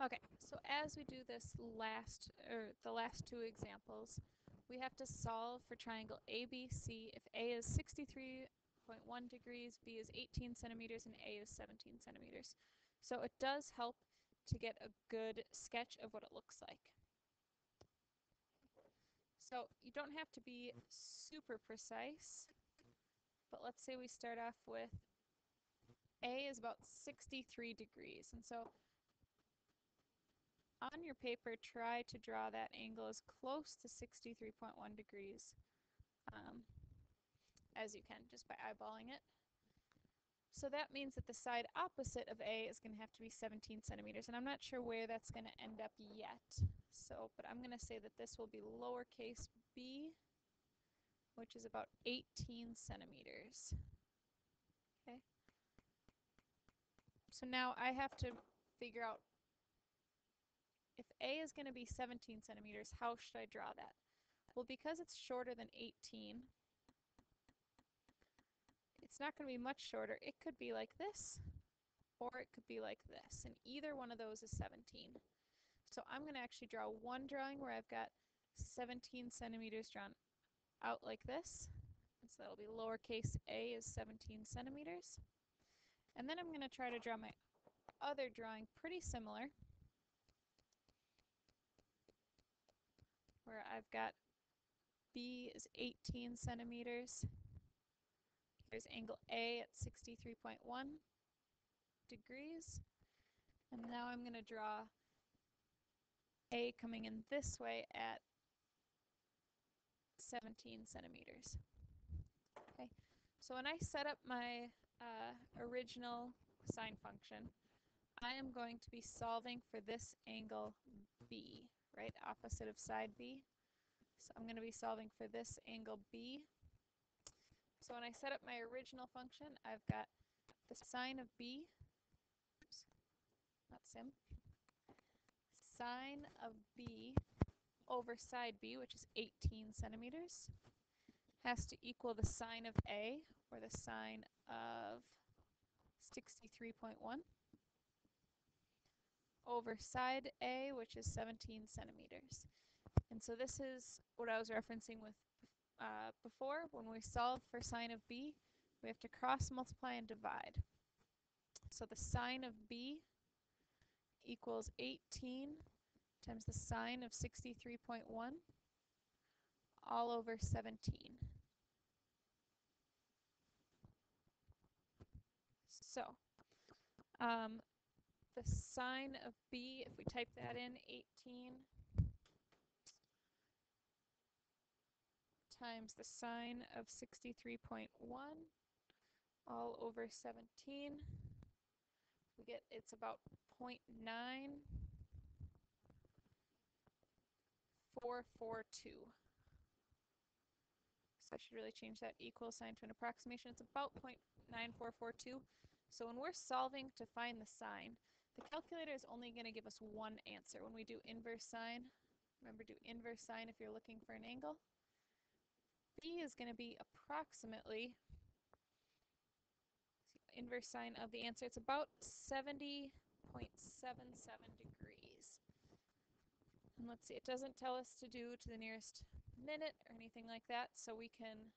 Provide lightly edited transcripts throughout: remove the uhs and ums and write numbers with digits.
Okay, so as we do this the last two examples, we have to solve for triangle ABC if A is 63.1 degrees, B is 18 centimeters, and A is 17 centimeters. So it does help to get a good sketch of what it looks like. So you don't have to be super precise, but let's say we start off with A is about 63 degrees. And so on your paper, try to draw that angle as close to 63.1 degrees as you can, just by eyeballing it. So that means that the side opposite of A is going to have to be 17 centimeters, and I'm not sure where that's going to end up yet. So, but I'm going to say that this will be lowercase b, which is about 18 centimeters. Okay. So now I have to figure out if A is going to be 17 centimeters, how should I draw that? Well, because it's shorter than 18, it's not going to be much shorter. It could be like this, or it could be like this, and either one of those is 17. So I'm going to actually draw one drawing where I've got 17 centimeters drawn out like this. And so that'll be lowercase a is 17 centimeters. And then I'm going to try to draw my other drawing pretty similar, where I've got B is 18 centimeters. Here's angle A at 63.1 degrees. And now I'm going to draw A coming in this way at 17 centimeters. Okay, so when I set up my original sine function, I am going to be solving for this angle B, right, opposite of side B. So I'm going to be solving for this angle B. So when I set up my original function, I've got the sine of B, oops, not sim, sine of B over side B, which is 18 centimeters, has to equal the sine of A, or the sine of 63.1, over side A, which is 17 centimeters. And so this is what I was referencing with before. When we solve for sine of B, we have to cross multiply and divide. So the sine of B equals 18 times the sine of 63.1 all over 17. So the sine of B, if we type that in, 18 times the sine of 63.1 all over 17, we get it's about 0.9442. So I should really change that equal sign to an approximation. It's about 0.9442. So when we're solving to find the sine, the calculator is only going to give us one answer. When we do inverse sine, remember, do inverse sine if you're looking for an angle. B is going to be approximately, inverse sine of the answer, it's about 70.77 degrees. And let's see, it doesn't tell us to do to the nearest minute or anything like that, so we can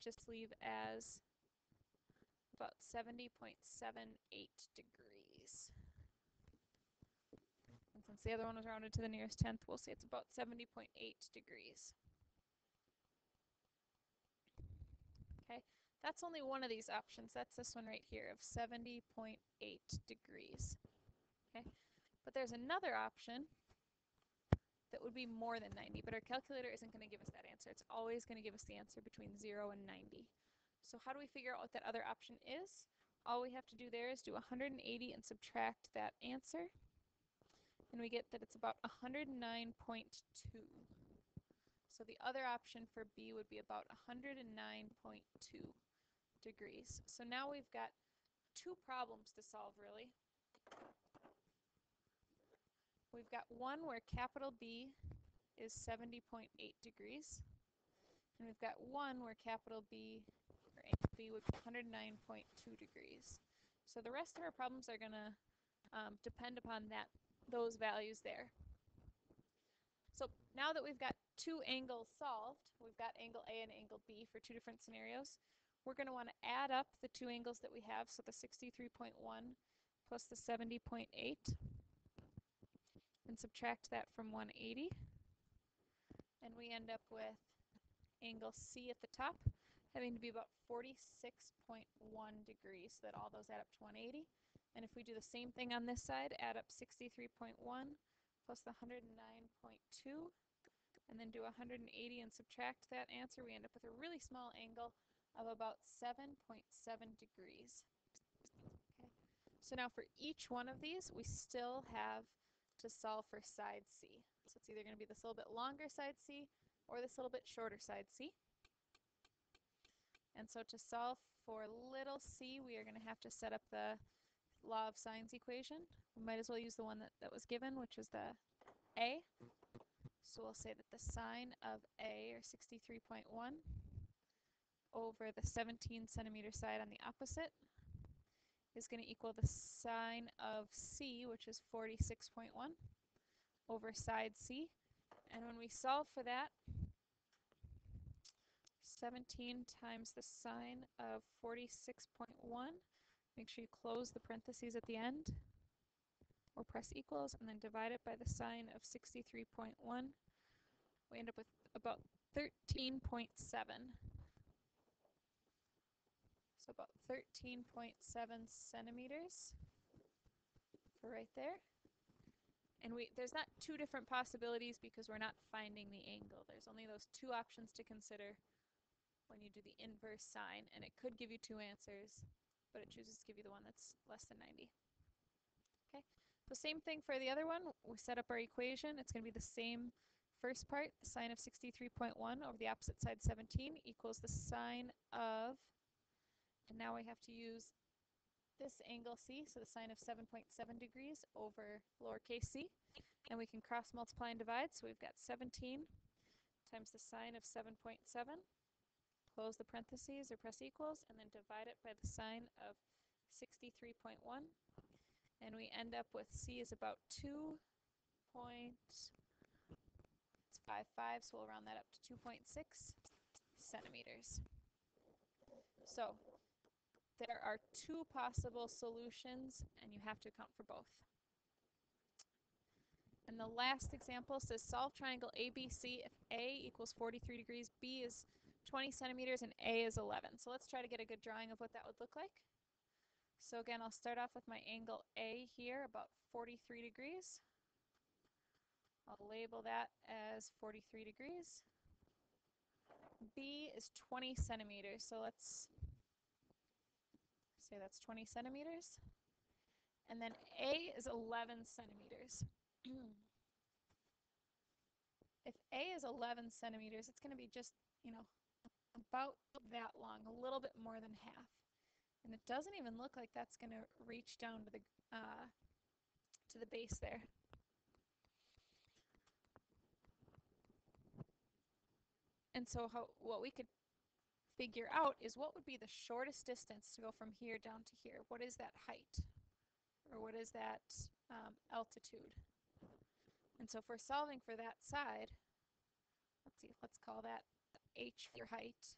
just leave as about 70.78 degrees. And since the other one was rounded to the nearest tenth, we'll say it's about 70.8 degrees. Okay, that's only one of these options. That's this one right here of 70.8 degrees. Okay, but there's another option that would be more than 90, but our calculator isn't going to give us that answer. It's always going to give us the answer between 0 and 90. So how do we figure out what that other option is? All we have to do there is do 180 and subtract that answer, and we get that it's about 109.2. So the other option for B would be about 109.2 degrees. So now we've got two problems to solve, really. We've got one where capital B is 70.8 degrees, and we've got one where capital B, or angle B, would be 109.2 degrees. So the rest of our problems are going to depend upon those values there. So now that we've got two angles solved, we've got angle A and angle B for two different scenarios, we're going to want to add up the two angles that we have, so the 63.1 plus the 70.8, and subtract that from 180, and we end up with angle C at the top having to be about 46.1 degrees, so that all those add up to 180. And if we do the same thing on this side, add up 63.1 plus the 109.2, and then do 180 and subtract that answer, we end up with a really small angle of about 7.7 degrees. Okay. So now for each one of these, we still have to solve for side C. So it's either going to be this little bit longer side C or this little bit shorter side C. And so to solve for little c, we are going to have to set up the law of sines equation. We might as well use the one that was given, which is the a. So we'll say that the sine of a, or 63.1, over the 17 centimeter side on the opposite is going to equal the sine of c, which is 46.1, over side c. And when we solve for that, 17 times the sine of 46.1, make sure you close the parentheses at the end, or press equals, and then divide it by the sine of 63.1. We end up with about 13.7. So about 13.7 centimeters for right there. And there's not two different possibilities because we're not finding the angle. There's only those two options to consider when you do the inverse sine, and it could give you two answers, but it chooses to give you the one that's less than 90. Okay, the same thing for the other one. We set up our equation. It's going to be the same first part, the sine of 63.1 over the opposite side 17 equals the sine of, and now we have to use this angle C, so the sine of 7.7 degrees over lowercase c, and we can cross multiply and divide, so we've got 17 times the sine of 7.7, close the parentheses or press equals, and then divide it by the sine of 63.1, and we end up with c is about 2.55, so we'll round that up to 2.6 centimeters. So there are two possible solutions, and you have to account for both. And the last example says solve triangle ABC if A equals 43 degrees, B is 20 centimeters, and A is 11. So let's try to get a good drawing of what that would look like. So again, I'll start off with my angle A here, about 43 degrees. I'll label that as 43 degrees. B is 20 centimeters, so let's say that's 20 centimeters. And then A is 11 centimeters. If A is 11 centimeters, it's going to be just, about that long, a little bit more than half. And it doesn't even look like that's going to reach down to the base there. And so what we could figure out is what would be the shortest distance to go from here down to here. What is that height? Or what is that altitude? And so if we're solving for that side, let's call that h for height.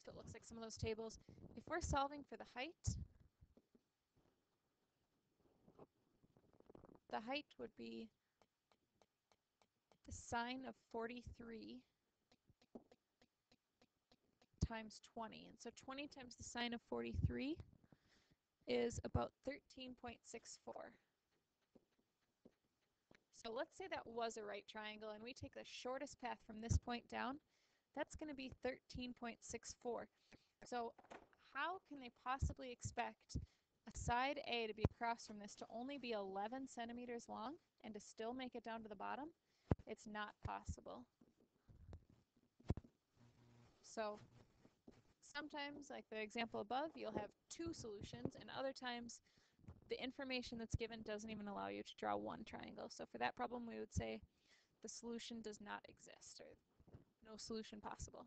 So it looks like some of those tables. If we're solving for the height would be the sine of 43 times 20. And so 20 times the sine of 43 is about 13.64. So let's say that was a right triangle and we take the shortest path from this point down. That's going to be 13.64. So how can they possibly expect a side A to be across from this to only be 11 centimeters long and to still make it down to the bottom? It's not possible. So sometimes, like the example above, you'll have two solutions, and other times the information that's given doesn't even allow you to draw one triangle. So for that problem, we would say the solution does not exist, or no solution possible.